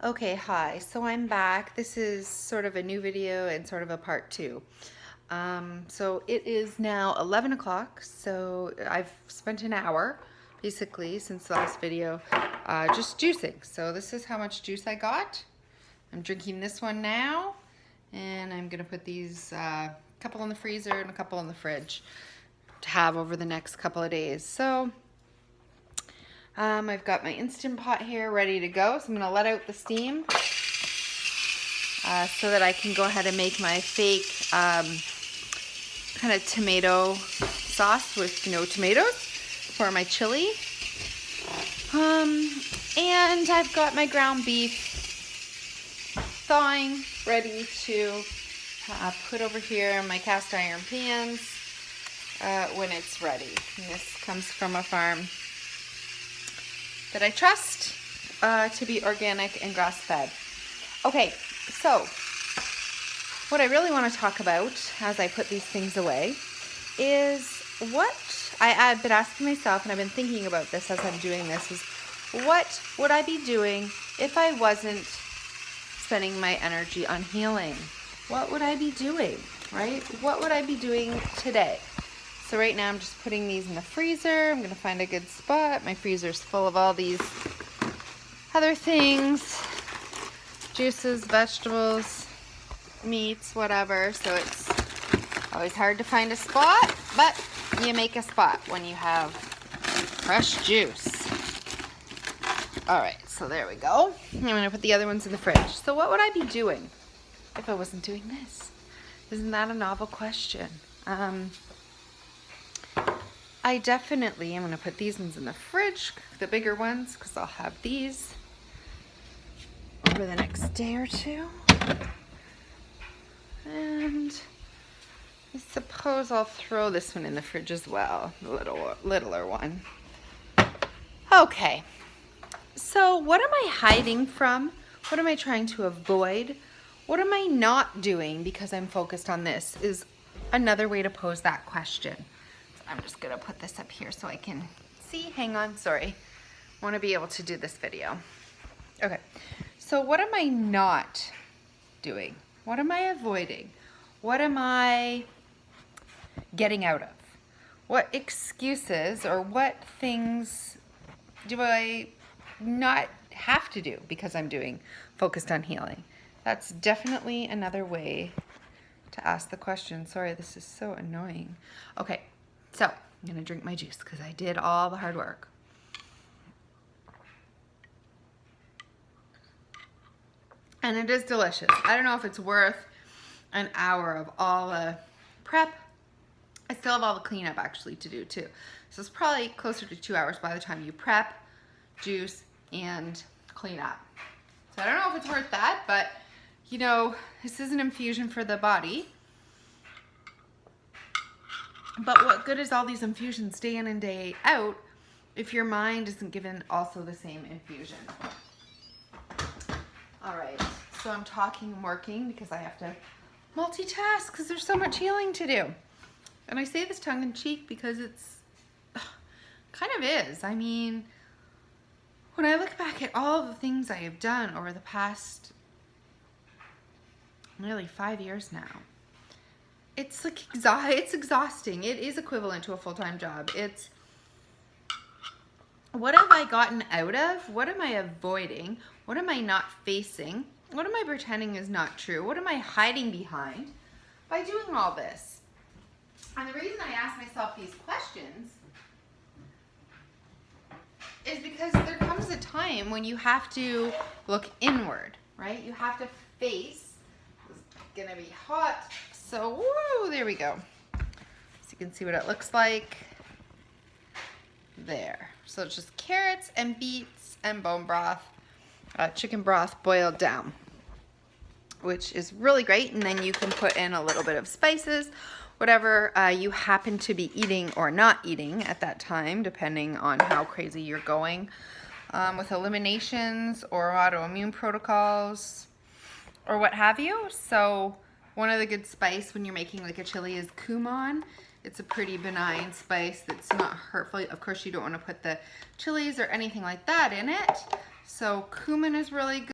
Okay, hi. So I'm back. This is sort of a new video and sort of a part two. So it is now 11 o'clock. So I've spent an hour basically since the last video just juicing. So this is how much juice I got. I'm drinking this one now, and I'm gonna put these couple in the freezer and a couple in the fridge to have over the next couple of days. So I've got my Instant Pot here ready to go, so I'm going to let out the steam so that I can go ahead and make my fake kind of tomato sauce with no tomatoes for my chili. And I've got my ground beef thawing ready to put over here in my cast iron pans when it's ready. And this comes from a farm that I trust to be organic and grass-fed. Okay, so what I really want to talk about as I put these things away is what I've been asking myself, and I've been thinking about this as I'm doing this, is what would I be doing if I wasn't spending my energy on healing? What would I be doing, right? What would I be doing today? So right now I'm just putting these in the freezer. I'm gonna find a good spot. My freezer's full of all these other things, juices, vegetables, meats, whatever. So it's always hard to find a spot, but you make a spot when you have fresh juice. All right, so there we go. I'm gonna put the other ones in the fridge. So what would I be doing if I wasn't doing this? Isn't that a novel question? I definitely am going to put these ones in the fridge, the bigger ones, because I'll have these over the next day or two. And I suppose I'll throw this one in the fridge as well, the littler one. Okay, so what am I hiding from? What am I trying to avoid? What am I not doing because I'm focused on this is another way to pose that question. I'm just gonna put this up here so I can see. Hang on, sorry. I wanna be able to do this video. Okay, so what am I not doing? What am I avoiding? What am I getting out of? What excuses or what things do I not have to do because I'm doing focused on healing? That's definitely another way to ask the question. Sorry, this is so annoying. Okay. So, I'm going to drink my juice because I did all the hard work. And it is delicious. I don't know if it's worth an hour of all the prep. I still have all the cleanup actually to do too. So it's probably closer to 2 hours by the time you prep, juice, and clean up. So I don't know if it's worth that, but you know, this is an infusion for the body. But what good is all these infusions day in and day out if your mind isn't given also the same infusion? All right, so I'm talking and working because I have to multitask because there's so much healing to do. And I say this tongue in cheek because it's kind of is. I mean, when I look back at all the things I have done over the past nearly 5 years now, it's like it's exhausting. It is equivalent to a full-time job. It's what have I gotten out of? What am I avoiding? What am I not facing? What am I pretending is not true? What am I hiding behind by doing all this? And the reason I ask myself these questions is because there comes a time when you have to look inward, right? You have to face, it's gonna be hot. So, woo, there we go. So you can see what it looks like. There. So it's just carrots and beets and bone broth, chicken broth boiled down, which is really great. And then you can put in a little bit of spices, whatever you happen to be eating or not eating at that time, depending on how crazy you're going with eliminations or autoimmune protocols or what have you. So one of the good spice when you're making like a chili is cumin. It's a pretty benign spice that's not hurtful. Of course, you don't want to put the chilies or anything like that in it. So cumin is really good.